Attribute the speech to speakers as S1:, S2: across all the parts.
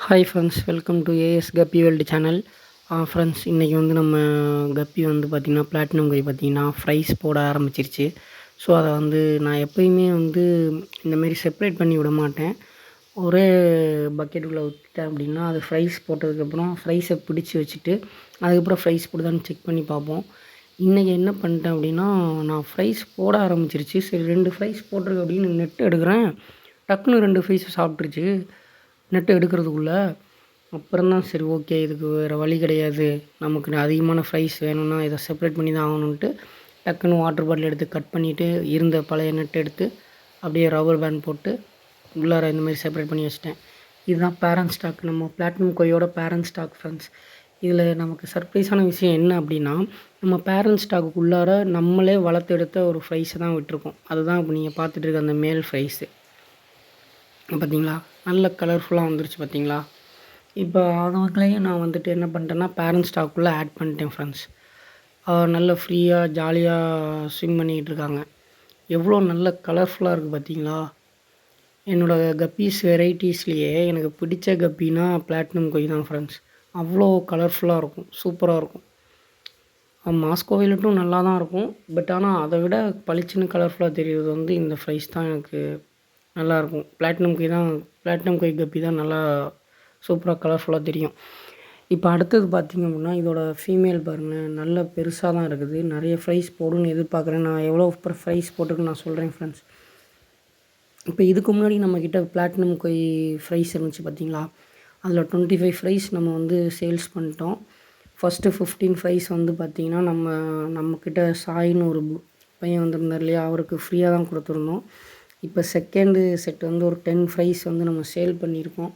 S1: Hi friends, welcome to as கப்பி world channel. Friends, இன்றைக்கி வந்து நம்ம கப்பி வந்து பார்த்திங்கன்னா பிளாட்டினம் கை பார்த்திங்கன்னா ஃப்ரைஸ் போட ஆரம்பிச்சிருச்சு. ஸோ அதை வந்து நான் எப்போயுமே வந்து இந்தமாரி செப்ரேட் பண்ணி விட மாட்டேன். ஒரே பக்கெட்டுக்குள்ளே விட்டுட்டேன் அப்படின்னா அது ஃப்ரைஸ் போட்டதுக்கப்புறம் ஃப்ரைஸை பிடிச்சி வச்சுட்டு அதுக்கப்புறம் ஃப்ரைஸ் போடுதான்னு செக் பண்ணி பார்ப்போம். இன்றைக்கி என்ன பண்ணிட்டேன் அப்படின்னா, நான் ஃப்ரைஸ் போட ஆரம்பிச்சிருச்சு. சரி 2 ஃப்ரைஸ் போட்டிருக்கு அப்படின்னு நெட் எடுக்கிறேன். டக்குன்னு 2 ஃப்ரைஸ் சாப்பிட்ருச்சு நெட்டு எடுக்கிறதுக்குள்ள. அப்புறம் தான் சரி ஓகே, இதுக்கு வேறு வழி கிடையாது, நமக்கு அதிகமான ஃப்ரைஸ் வேணும்னா இதை செப்ரேட் பண்ணி தான் ஆகணுன்ட்டு டக்குன்னு வாட்டர் பாட்டில் எடுத்து கட் பண்ணிவிட்டு இருந்த பழைய நெட் எடுத்து அப்படியே ரப்பர் பேண்ட் போட்டு உள்ளார இந்தமாதிரி செப்ரேட் பண்ணி வச்சிட்டேன். இதுதான் பேரண்ட் ஸ்டாக், நம்ம பிளாட்டினம் கொய்யோட பேரண்ட் ஸ்டாக் ஃப்ரெண்ட்ஸ். இதில் நமக்கு சர்ப்ரைஸான விஷயம் என்ன அப்படின்னா, நம்ம பேரண்ட் ஸ்டாக்கு உள்ளார நம்மளே வளர்த்து எடுத்த ஒரு ஃப்ரைஸை தான் விட்டுருக்கோம். அதுதான் இப்போ நீங்கள் பார்த்துட்டு இருக்க அந்த மேல் ஃப்ரைஸு பார்த்தீங்களா, நல்ல கலர்ஃபுல்லாக வந்துருச்சு பார்த்தீங்களா. இப்போ அவங்களையும் நான் வந்துட்டு என்ன பண்ணிட்டேன்னா பேரண்ட் ஸ்டாக்குள்ளே ஆட் பண்ணிட்டேன் ஃப்ரெண்ட்ஸ். நல்ல ஃப்ரீயாக ஜாலியாக ஸ்விம் பண்ணிக்கிட்டு இருக்காங்க. எவ்வளோ நல்ல கலர்ஃபுல்லாக இருக்குது பார்த்தீங்களா. என்னோடய கப்பீஸ் வெரைட்டிஸ்லேயே எனக்கு பிடிச்ச கப்பினா பிளாட்டினம் கொய் தான் ஃப்ரெண்ட்ஸ். அவ்வளோ கலர்ஃபுல்லாக இருக்கும், சூப்பராக இருக்கும். மாஸ்கோ வைலட்டும் நல்லா தான் இருக்கும். பட் ஆனால் அதை விட பளிச்சுன்னு கலர்ஃபுல்லாக தெரிகிறது வந்து இந்த ஃப்ரைஸ் தான் எனக்கு நல்லாயிருக்கும். பிளாட்டினம் கொய் கப்பி தான் நல்லா சூப்பராக கலர்ஃபுல்லாக தெரியும். இப்போ அடுத்தது பார்த்திங்க அப்படின்னா, இதோட ஃபீமேல் பாருங்கள், நல்ல பெருசாக தான் இருக்குது. நிறைய ஃப்ரைஸ் போடுன்னு எதிர்பார்க்குறேன். நான் எவ்வளோ ஃப்ரைஸ் போட்டிருக்குன்னு நான் சொல்கிறேன் ஃப்ரெண்ட்ஸ். இப்போ இதுக்கு முன்னாடி நம்மக்கிட்ட பிளாட்டினம் கொய் ஃப்ரைஸ் இருந்துச்சு பார்த்தீங்களா, அதில் 25 ஃப்ரைஸ் நம்ம வந்து சேல்ஸ் பண்ணிட்டோம். ஃபஸ்ட்டு 15 ஃப்ரைஸ் வந்து பார்த்திங்கன்னா நம்மக்கிட்ட சாயின்னு ஒரு பையன் வந்திருந்தார் இல்லையா, அவருக்கு ஃப்ரீயாக தான் கொடுத்துருந்தோம். இப்போ செகண்டு செட் வந்து ஒரு 10 ஃப்ரைஸ் வந்து நம்ம சேல் பண்ணியிருக்கோம்.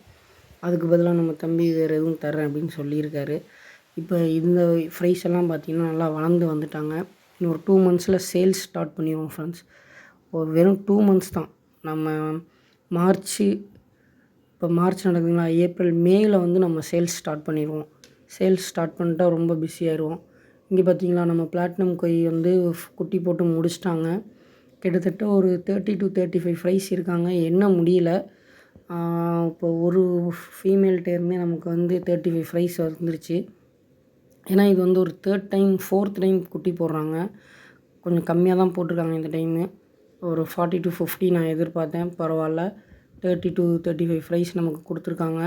S1: அதுக்கு பதிலாக நம்ம தம்பி வேறு எதுவும் தரேன் அப்படின்னு சொல்லியிருக்காரு. இப்போ இந்த ஃப்ரைஸ் எல்லாம் பார்த்திங்கன்னா நல்லா வளர்ந்து வந்துட்டாங்க. இன்னும் ஒரு 2 மந்த்ஸில் சேல்ஸ் ஸ்டார்ட் பண்ணிடுவோம் ஃப்ரெண்ட்ஸ். வெறும் 2 மந்த்ஸ் தான். நம்ம இப்போ மார்ச் நடக்குதுங்களா, ஏப்ரல் மேயில் வந்து நம்ம சேல்ஸ் ஸ்டார்ட் பண்ணிடுவோம். சேல்ஸ் ஸ்டார்ட் பண்ணிட்டா ரொம்ப பிஸியாகிடுவோம். இங்கே பார்த்திங்களா, நம்ம பிளாட்டினம் கொய் வந்து குட்டி போட்டு முடிச்சிட்டாங்க. கிட்டத்தட்ட ஒரு 30 to 35 ஃப்ரைஸ் இருக்காங்க. என்ன முடியல. இப்போ ஒரு ஃபீமேல்கிட்டேருந்தே நமக்கு வந்து 35 ஃப்ரைஸ் வந்துருச்சு. ஏன்னா இது வந்து ஒரு 4th டைம் குட்டி போடுறாங்க. கொஞ்சம் கம்மியாக தான் போட்டிருக்காங்க இந்த டைமு. ஒரு 40 to 50 நான் எதிர்பார்த்தேன். பரவாயில்ல, 30 to 35 ஃப்ரைஸ் நமக்கு கொடுத்துருக்காங்க.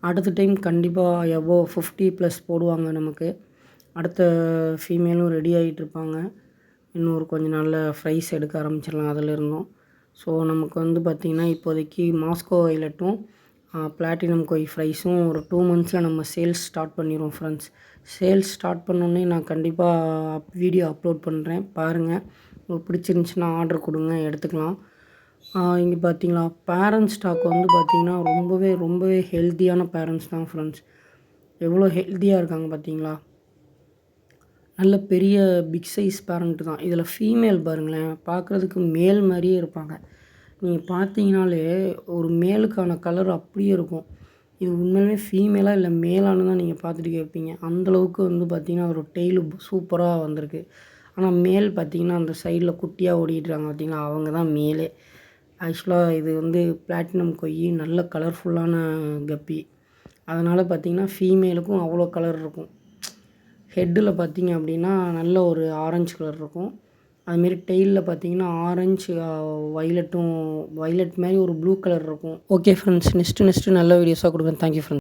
S1: அடுத்த டைம் கண்டிப்பாக எபோவ் 50+ போடுவாங்க நமக்கு. அடுத்த ஃபீமேலும் ரெடி ஆகிட்டுருப்பாங்க. இன்னொரு கொஞ்சம் நாளில் ஃப்ரைஸ் எடுக்க ஆரம்பிச்சிடலாம் அதில் இருந்தோம். ஸோ நமக்கு வந்து பார்த்திங்கன்னா இப்போதைக்கு மாஸ்கோ வைலட்டும் பிளாட்டினம் கொய் ஃப்ரைஸும் ஒரு 2 மந்த்ஸில் நம்ம சேல்ஸ் ஸ்டார்ட் பண்ணிடுவோம் ஃப்ரெண்ட்ஸ். சேல்ஸ் ஸ்டார்ட் பண்ணோன்னே நான் கண்டிப்பாக வீடியோ அப்லோட் பண்ணுறேன், பாருங்கள். உங்களுக்கு பிடிச்சிருந்துச்சின்னா ஆர்டர் கொடுங்க, எடுத்துக்கலாம். இங்கே பார்த்தீங்களா, பேரண்ட் ஸ்டாக் வந்து பார்த்திங்கன்னா ரொம்பவே ஹெல்த்தியான பேரண்ட்ஸ் தான் ஃப்ரெண்ட்ஸ். எவ்வளோ ஹெல்த்தியாக இருக்காங்க பார்த்தீங்களா. நல்ல பெரிய பிக் சைஸ் பேரண்ட்டு தான். இதில் ஃபீமேல் பாருங்களேன், பார்க்குறதுக்கு மேல் மாதிரியே இருப்பாங்க. நீங்கள் பார்த்தீங்கனாலே ஒரு மேலுக்கான கலர் அப்படியே இருக்கும். இது உண்மையிலுமே ஃபீமேலாக இல்லை மேலானு தான் நீங்கள் பார்த்துட்டு கேட்பீங்க. அந்தளவுக்கு வந்து பார்த்திங்கன்னா ஒரு டெய்லு சூப்பராக வந்திருக்கு. ஆனால் மேல் பார்த்திங்கன்னா அந்த சைடில் குட்டியாக ஓடிட்டுருக்காங்க பார்த்திங்களா, அவங்க தான் மேலே. ஆக்சுவலாக இது வந்து பிளாட்டினம் கொய் நல்ல கலர்ஃபுல்லான கப்பி. அதனால் பார்த்திங்கன்னா ஃபீமேலுக்கும் அவ்வளோ கலர் இருக்கும். ஹெட்டில் பார்த்திங்க அப்படின்னா நல்ல ஒரு ஆரஞ்சு கலர் இருக்கும். அதுமாரி டெயிலில் பார்த்திங்கன்னா ஆரஞ்சு வைலட் மாதிரி ஒரு ப்ளூ கலர் இருக்கும். ஓகே ஃப்ரெண்ட்ஸ், நெக்ஸ்ட்டு நல்ல வீடியோஸாக கொடுக்குறேன். Thank you friends.